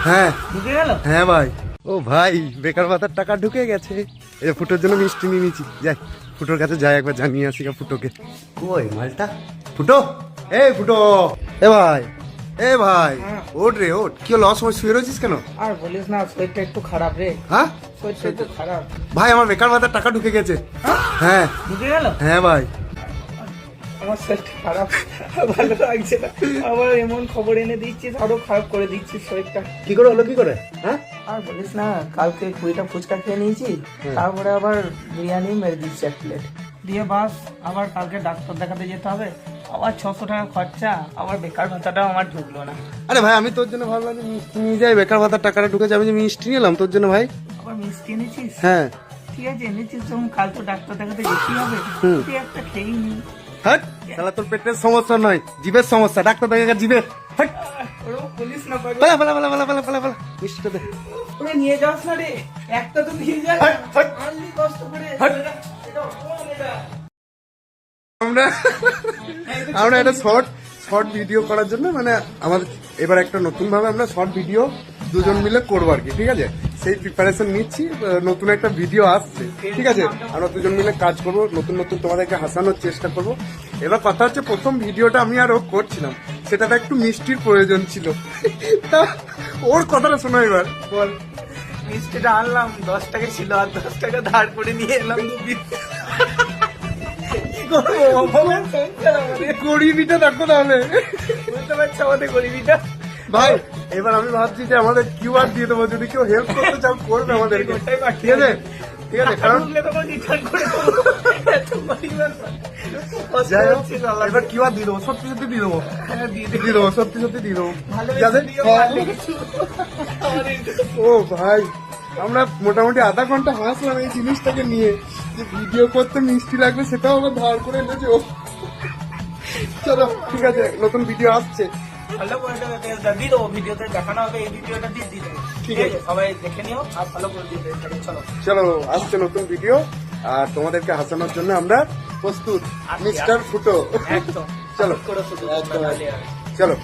হ্যাঁ ঢুকে গেল। হ্যাঁ ভাই। ও ভাই, বেকার ভাতার টাকা ঢুকে গেছে। এই ফুটোর জন্য মিষ্টি নিয়ে নিয়েছি, যাই ফুটোর কাছে যাই একবার জানিয়ে আসি ফুটোকে। কই মালটা? ফুটো, এই ফুটো, এ ভাই, এ ভাই, ওঠ রে ওঠ। কি লস সময় শুয়ে রয়েছিস কেন? আর বলিস না, শরীরটা একটু খারাপ রে। হ্যাঁ শরীরটা একটু খারাপ। ভাই, আমার বেকার ভাতার টাকা ঢুকে গেছে। হ্যাঁ ঢুকে গেল। হ্যাঁ ভাই। আমার শরীরটা খারাপ, ভালো লাগছে না। আবার এমন খবর এনে দিচ্ছিস, আরো খারাপ করে দিচ্ছিস শরীরটা। কি করে হলো, কি করে? হ্যাঁ আর বলিস না, কালকে 20টা ফুচকা খেয়ে নিয়েছি, তারপরে আবার বিরিয়ানি মেরে দিচ্ছি 1 প্লেট দিয়ে। বাস আবার কালকে ডাক্তার দেখাতে যেতে হবে, আবার 600 টাকা খরচা, আবার বেকার ভাতাটাও আমার ঢুকলো না। আরে ভাই, আমি তোর জন্য ভাবলাম যে মিষ্টি নিয়ে যাই, বেকার ভাতার টাকাটা ঢুকেছে, আমি যে মিষ্টি নিলাম তোর জন্য ভাই। আবার মিষ্টি এনেছিস? হ্যাঁ। ঠিক আছে এনেছিস যখন, কাল তো ডাক্তার দেখাতে যেতেই হবে, তুই একটা খেয়েই নি। হ্যাঁ, তাহলে তোর পেটের সমস্যা নয়, জিভের সমস্যা। ডাক্তার দেখা জিভের। হ্যাঁ, ওরও বলিস না পাগল। পালা পালা পালা পালা পালা পালা পালা, মিষ্টিটা দে। ওরে নিয়ে যাস না রে, একটা তো নিয়ে যা। হাট, হাট। আনলি কষ্ট করে। হাট। এটা অপমান এটা। আমরা আমরা একটা শর্ট ভিডিও করার জন্য, মানে আমাদের এবার একটা নতুন ভাবে আমরা শর্ট ভিডিও দুজন মিলে করবো আর কি, ঠিক আছে? সেই প্রিপারেশন নিচ্ছি, নতুন একটা ভিডিও আসছে, ঠিক আছে? আমরা দুজন মিলে কাজ করবো, নতুন নতুন তোমাদেরকে হাসানোর চেষ্টা করবো। এবার কথা হচ্ছে, প্রথম ভিডিওটা আমি আর ও করছিলাম, সেটাতে একটু মিষ্টির প্রয়োজন ছিল। তা ওর কথাটা শোনো এবার, বল। মিষ্টিটা আনলাম, 10 টাকা ছিল, আর 10 টাকা ধার করে নিয়ে এলাম। কি করবো, ভগবান সংসার আমাদের। গরিবিটা দেখো তাহলে। বুঝতে পারছো আমাদের গরিবিটা? ভাই, এবার আমি ভাবছি যে আমাদের কিউআর দিয়ে দেবো, যদি কেউ হেল্প করতে চাও করবে আমাদেরকে, ঠিক আছে? ঠিক আছে, কারণ ঢুকলে তখন রিটার্ন করে দেবো। এত পরিমাণ কষ্ট যাই হোক, হচ্ছে আল্লাহ। এবার কিউআর দিয়ে দেবো, সত্যি সত্যি দিয়ে দেবো, হ্যাঁ, দিয়ে দে। দিয়ে দেবো, সত্যি সত্যি দিয়ে দেবো। ভালোবেসে যাদের দিও, ভালোবেসে। আমাদের একটু ও ভাই, আমরা মোটামুটি আধা ঘন্টা হাসলাম এই জিনিসটাকে নিয়ে, যে ভিডিও করতে মিষ্টি লাগবে সেটাও আমরা ধার করে এনেছে ও। চলো ঠিক আছে, নতুন ভিডিও আসছে। ভালো করে দিয়ে দেবো, ভিডিওতে দেখানো হবে, এই ভিডিওটা দিয়ে দিয়ে দেবো। ঠিক আছে, সবাই দেখে নিও আর ভালো করে দিয়ে দেবে। চলো চলো, আসছে নতুন ভিডিও, আর তোমাদেরকে হাসানোর জন্য আমরা প্রস্তুত, মিস্টার ফুটো। একদম চলো করে শুধু একদম, ভালো। চলো।